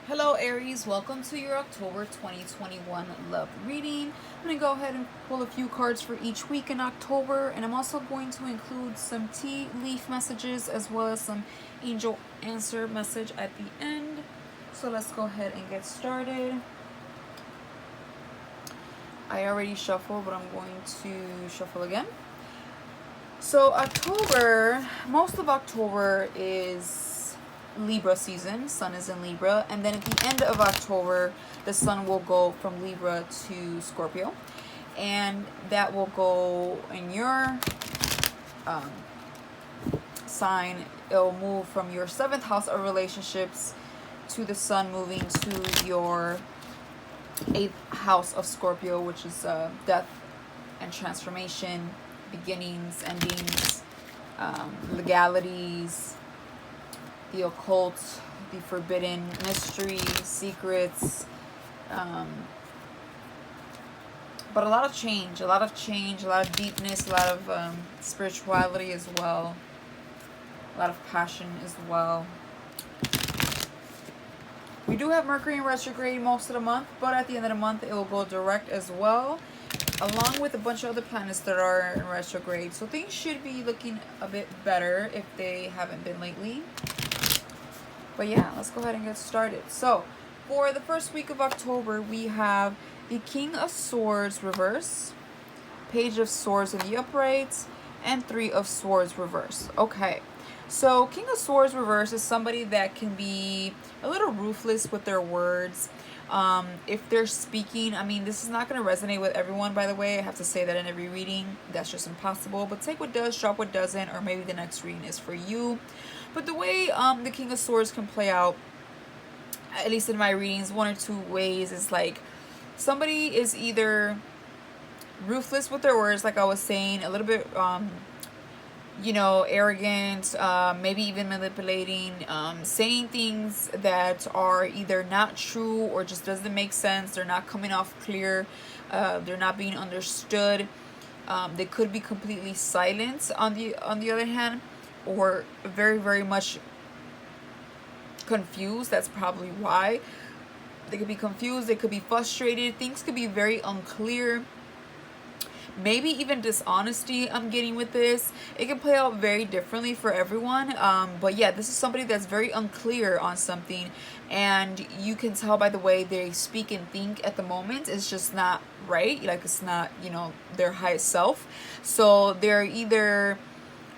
Hello Aries, welcome to your October 2021 love reading. I'm going to go ahead and pull a few cards for each week in October, and I'm also going to include some tea leaf messages as well as some angel answer message at the end. So let's go ahead and get started. I already shuffled, but I'm going to shuffle again. So October, most of October is Libra season. Sun is in Libra, and then at the end of October the Sun will go from Libra to Scorpio, and that will go in your sign. It'll move from your 7th house of relationships to the Sun moving to your 8th house of Scorpio, which is death and transformation, beginnings, endings, legalities, the occult, the forbidden, mystery, secrets, but a lot of change, a lot of deepness, a lot of spirituality as well, a lot of passion as well. We do have Mercury in retrograde most of the month, but at the end of the month it will go direct as well, along with a bunch of other planets that are in retrograde. So things should be looking a bit better if they haven't been lately. But yeah, let's go ahead and get started. So for the first week of October, we have the King of Swords reverse, Page of Swords in the upright, and 3 of Swords reverse. Okay, so King of Swords reverse is somebody that can be a little ruthless with their words. If they're speaking, I mean, this is not going to resonate with everyone, by the way. I have to say that in every reading. That's just impossible. But take what does, drop what doesn't, or maybe the next reading is for you. But the way the King of Swords can play out, at least in my readings, one or two ways, is like somebody is either ruthless with their words, like I was saying, a little bit arrogant, maybe even manipulating, saying things that are either not true or just doesn't make sense. They're not coming off clear. They're not being understood. They could be completely silent on the other hand, or very, very much confused. That's probably why. They could be confused. They could be frustrated. Things could be very unclear. Maybe even dishonesty I'm getting with this. It can play out very differently for everyone. But yeah, this is somebody that's very unclear on something, and you can tell by the way they speak and think at the moment. It's just not right. Like, it's not, their highest self. So they're either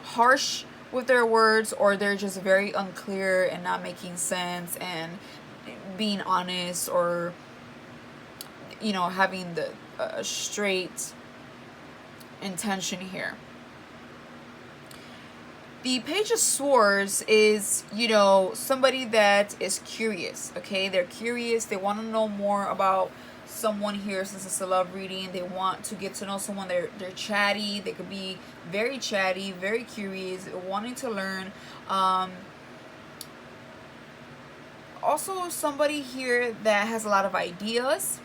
harsh with their words, or they're just very unclear and not making sense and being honest, or having the straight intention here. The Page of Swords is, somebody that is curious. Okay, they're curious. They want to know more about someone here. Since it's a love reading, they want to get to know someone. They're chatty. They could be very chatty, very curious, wanting to learn. Also somebody here that has a lot of ideas.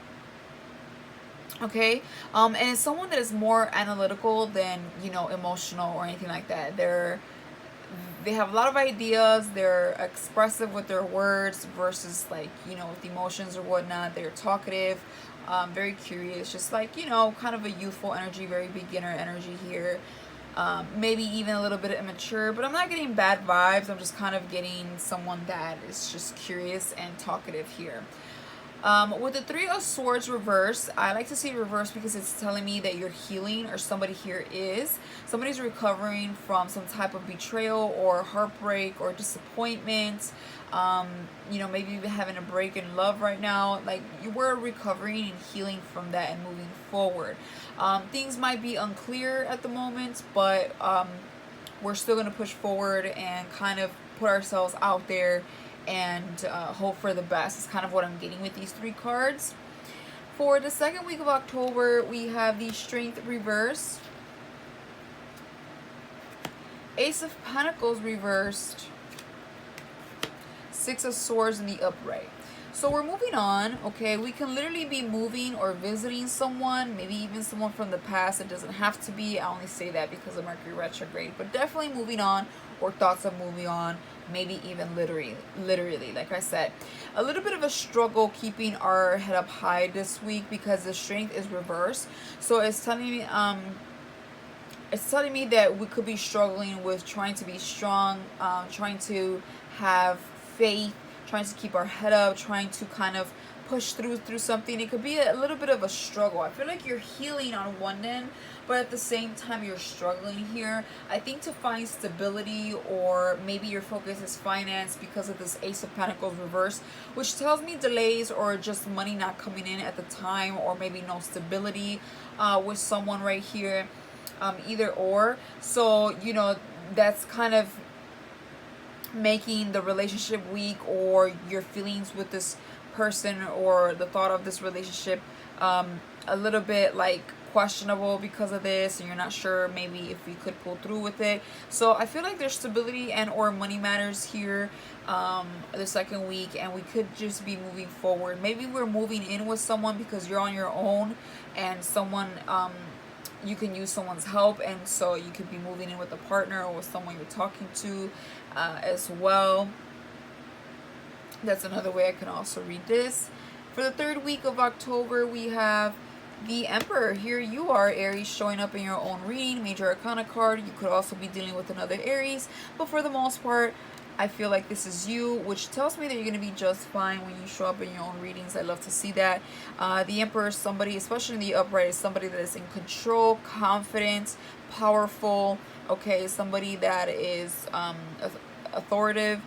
Okay, and it's someone that is more analytical than emotional or anything like that. They have a lot of ideas. They're expressive with their words versus with emotions or whatnot. They're talkative, very curious, just kind of a youthful energy, very beginner energy here. Maybe even a little bit immature, but I'm not getting bad vibes. I'm just kind of getting someone that is just curious and talkative here. With the 3 of Swords reverse, I like to see it reverse because it's telling me that you're healing, or somebody here is. Somebody's recovering from some type of betrayal or heartbreak or disappointment. Maybe even having a break in love right now. Like, you were recovering and healing from that and moving forward. Things might be unclear at the moment, but we're still going to push forward and kind of put ourselves out there and hope for the best. Is kind of what I'm getting with these 3 cards. For the second week of October, we have the Strength reversed, Ace of Pentacles reversed, 6 of Swords in the upright. So we're moving on, okay? We can literally be moving or visiting someone, maybe even someone from the past. It doesn't have to be. I only say that because of Mercury retrograde, but definitely moving on or thoughts of moving on, maybe even literally, like I said. A little bit of a struggle keeping our head up high this week because the strength is reversed. So it's telling me that we could be struggling with trying to be strong, trying to have faith, trying to keep our head up, trying to kind of push through something. It could be a little bit of a struggle. I feel like you're healing on one end, but at the same time you're struggling here. I think to find stability, or maybe your focus is finance because of this Ace of Pentacles reverse, which tells me delays or just money not coming in at the time, or maybe no stability with someone right here, either or. So that's kind of making the relationship weak, or your feelings with this person or the thought of this relationship a little bit like questionable because of this, and you're not sure maybe if you could pull through with it. So I feel like there's stability and or money matters here the second week, and we could just be moving forward. Maybe we're moving in with someone because you're on your own, and someone you can use someone's help, and so you could be moving in with a partner or with someone you're talking to as well. That's another way I can also read this. For the third week of October, we have the Emperor. Here you are, Aries, showing up in your own reading, major arcana card. You could also be dealing with another Aries, but for the most part, I feel like this is you, which tells me that you're going to be just fine when you show up in your own readings. I love to see that. The Emperor is somebody, especially in the upright, is somebody that is in control, confident, powerful, okay? Somebody that is authoritative.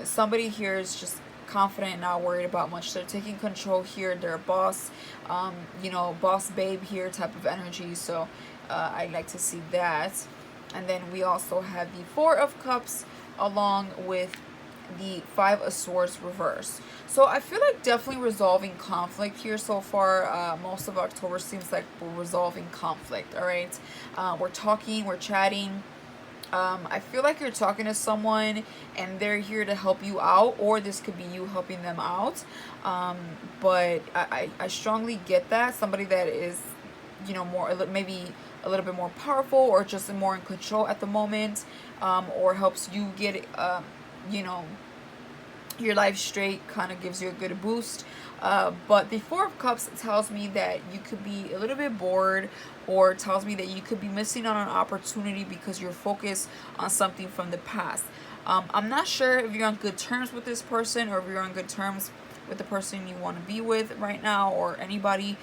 Somebody here is just confident and not worried about much. They're taking control here. They're a boss, boss babe here type of energy. So I like to see that. And then we also have the Four of Cups along with the Five of Swords reverse. So I feel like definitely resolving conflict here so far. Most of October seems like we're resolving conflict. All right, we're talking, we're chatting. I feel like you're talking to someone and they're here to help you out, or this could be you helping them out. But I strongly get that. Somebody that is, more, maybe a little bit more powerful, or just more in control at the moment, or helps you get, your life straight, kind of gives you a good boost. But the Four of Cups tells me that you could be a little bit bored, or tells me that you could be missing on an opportunity because you're focused on something from the past. I'm not sure if you're on good terms with this person, or if you're on good terms with the person you want to be with right now, or anybody.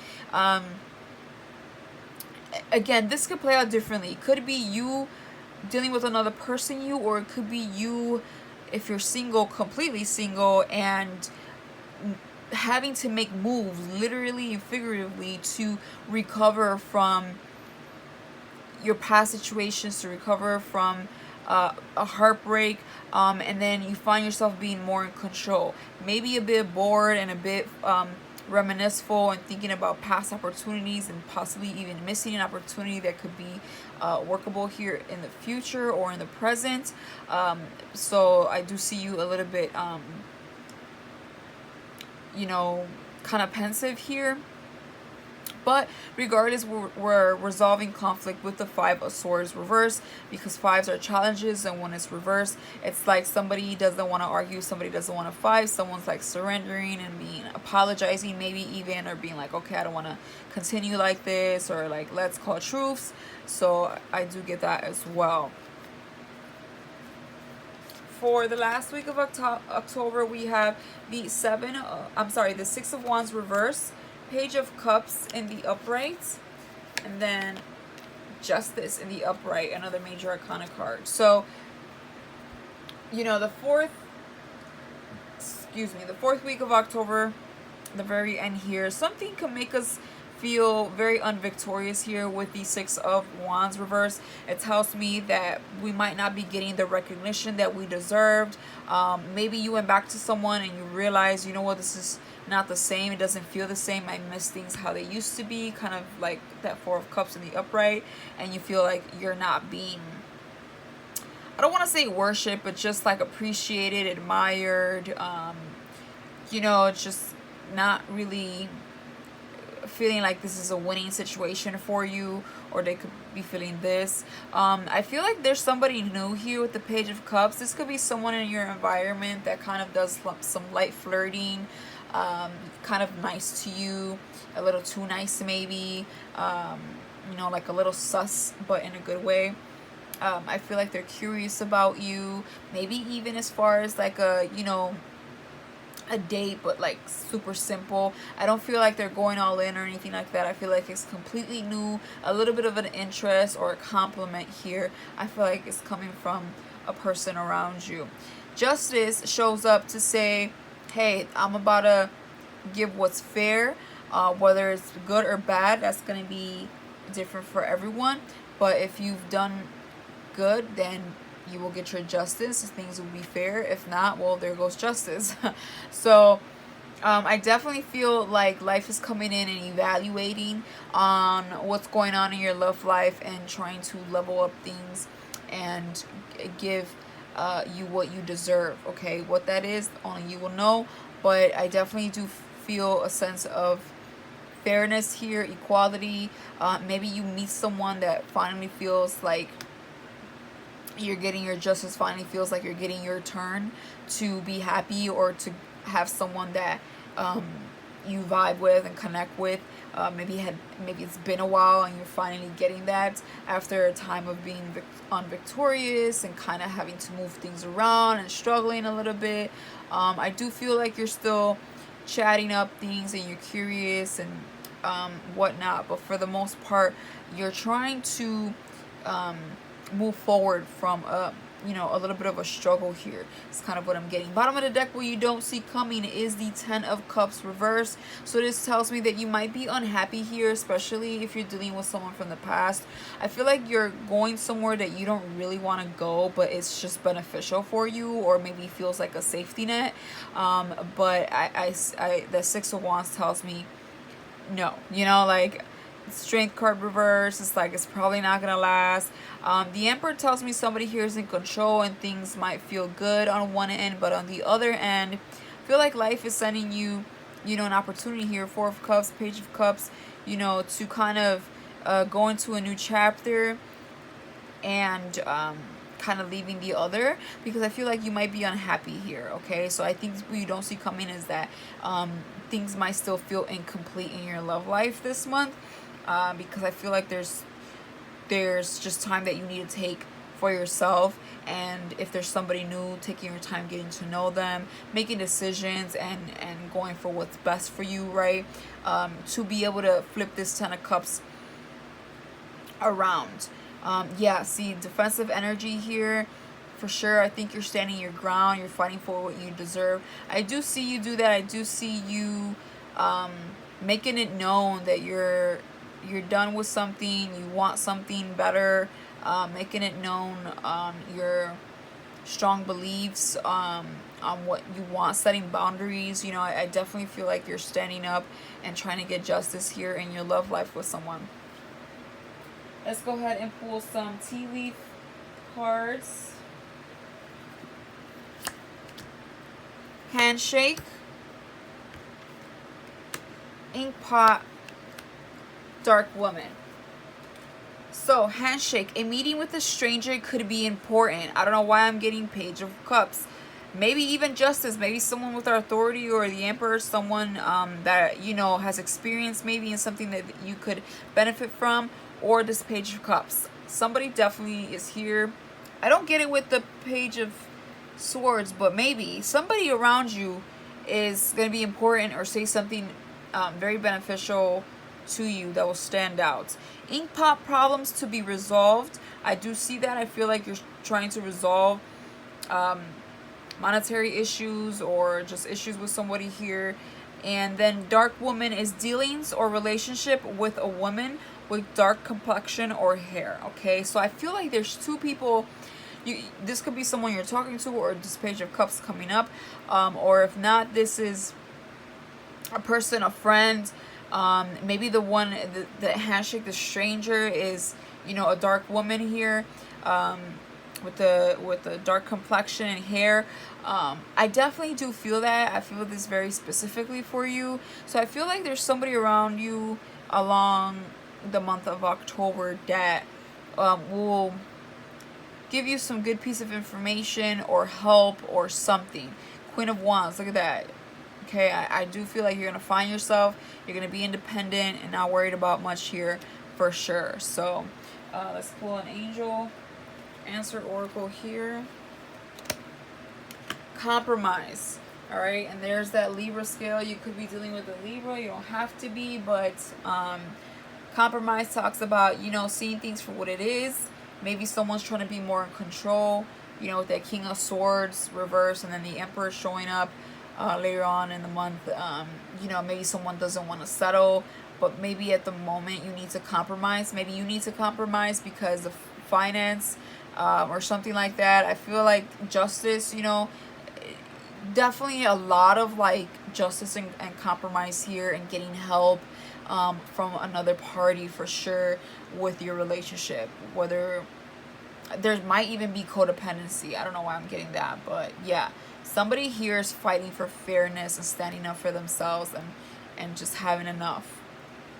Again, this could play out differently. It could be you dealing with another person, or it could be you, if you're single, completely single, and having to make moves, literally and figuratively, to recover from your past situations, to recover from a heartbreak, and then you find yourself being more in control, maybe a bit bored and a bit reminisceful, and thinking about past opportunities, and possibly even missing an opportunity that could be workable here in the future or in the present. So I do see you a little bit kind of pensive here. But regardless, we're resolving conflict with the Five of Swords reverse, because fives are challenges, and when it's reversed, it's like somebody doesn't want to argue, somebody doesn't want to fight, someone's like surrendering and apologizing, maybe even, or being like, okay, I don't want to continue like this, or like, let's call truths. So I do get that as well. For the last week of October, we have the the Six of Wands reverse, Page of Cups in the upright, and then Justice in the upright, another major arcana card. So, the fourth week of October, the very end here, something can make us feel very unvictorious here with the Six of Wands reverse. It tells me that we might not be getting the recognition that we deserved. Maybe you went back to someone and you realize, this is not the same. It doesn't feel the same. I miss things how they used to be, kind of like that Four of Cups in the upright, and you feel like you're not being, I don't want to say worship, but just like appreciated, admired, just not really feeling like this is a winning situation for you, or they could be feeling this. I feel like there's somebody new here with the Page of Cups. This could be someone in your environment that kind of does some light flirting, kind of nice to you, a little too nice maybe, like a little sus, but in a good way. I feel like they're curious about you, maybe even as far as like a date, but like super simple. I don't feel like they're going all in or anything like that. I feel like it's completely new, a little bit of an interest or a compliment here. I feel like it's coming from a person around you. Justice shows up to say, hey, I'm about to give what's fair, whether it's good or bad. That's going to be different for everyone, but if you've done good, then you will get your justice. Things will be fair. If not, well, there goes justice. So I definitely feel like life is coming in and evaluating on what's going on in your love life and trying to level up things and give you what you deserve. Okay, what that is, only you will know. But I definitely do feel a sense of fairness here, equality. Maybe you meet someone that finally feels like you're getting your justice, finally feels like you're getting your turn to be happy, or to have someone that you vibe with and connect with. Maybe it's been a while and you're finally getting that after a time of being unvictorious and kind of having to move things around and struggling a little bit. I do feel like you're still chatting up things and you're curious and whatnot, but for the most part, you're trying to move forward from a little bit of a struggle here. It's kind of what I'm getting. Bottom of the deck, what you don't see coming is the 10 of Cups reversed. So this tells me that you might be unhappy here, especially if you're dealing with someone from the past. I feel like you're going somewhere that you don't really want to go, but it's just beneficial for you, or maybe feels like a safety net. But the 6 of Wands tells me no. Like, Strength card reverse, it's like it's probably not gonna last. The Emperor tells me somebody here is in control and things might feel good on one end, but on the other end, I feel like life is sending you an opportunity here. 4 of Cups, Page of Cups, to kind of go into a new chapter and kind of leaving the other, because I feel like you might be unhappy here. Okay, so I think what you don't see coming is that things might still feel incomplete in your love life this month. Because I feel like there's just time that you need to take for yourself, and if there's somebody new, taking your time getting to know them, making decisions and going for what's best for you, right? To be able to flip this 10 of Cups around. See defensive energy here for sure. I think you're standing your ground, you're fighting for what you deserve. I do see you do that. I do see you making it known that you're done with something, you want something better, making it known your strong beliefs on what you want, setting boundaries. I definitely feel like you're standing up and trying to get justice here in your love life with someone. Let's go ahead and pull some tea leaf cards. Handshake, ink pot, dark woman. So, handshake. A meeting with a stranger could be important. I don't know why I'm getting Page of Cups. Maybe even justice. Maybe someone with authority, or the Emperor, someone that has experience maybe in something that you could benefit from, or this Page of Cups. Somebody definitely is here. I don't get it with the Page of Swords, but maybe somebody around you is going to be important or say something very beneficial to you that will stand out. Ink pot problems to be resolved. I do see that. I feel like you're trying to resolve monetary issues or just issues with somebody here. And then dark woman is dealings or relationship with a woman with dark complexion or hair. Okay, so I feel like there's two people. This could be someone you're talking to, or this Page of Cups coming up, or if not, this is a person, a friend. Maybe the one, the handshake, the stranger is a dark woman here. with the dark complexion and hair. I definitely do feel that. I feel this very specifically for you. So I feel like there's somebody around you along the month of October that will give you some good piece of information or help or something. Queen of Wands, look at that. Okay, I do feel like you're going to find yourself. You're going to be independent and not worried about much here for sure. So let's pull an angel. Answer oracle here. Compromise. All right, and there's that Libra scale. You could be dealing with a Libra. You don't have to be, but compromise talks about, you know, seeing things for what it is. Maybe someone's trying to be more in control, you know, with that King of Swords reverse and then the Emperor showing up later on in the month. You know, maybe someone doesn't want to settle, but maybe at the moment you need to compromise. Maybe you need to compromise because of finance or something like that. I feel like justice, you know, definitely a lot of like justice and compromise here and getting help from another party for sure with your relationship. Whether there might even be codependency. I don't know why I'm getting that, but yeah, somebody here is fighting for fairness and standing up for themselves and just having enough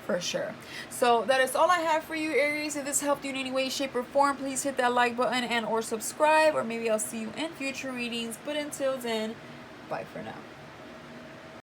for sure. So that is all I have for you, Aries. If this helped you in any way, shape, or form, please hit that like button and or subscribe, or maybe I'll see you in future readings. But until then, bye for now.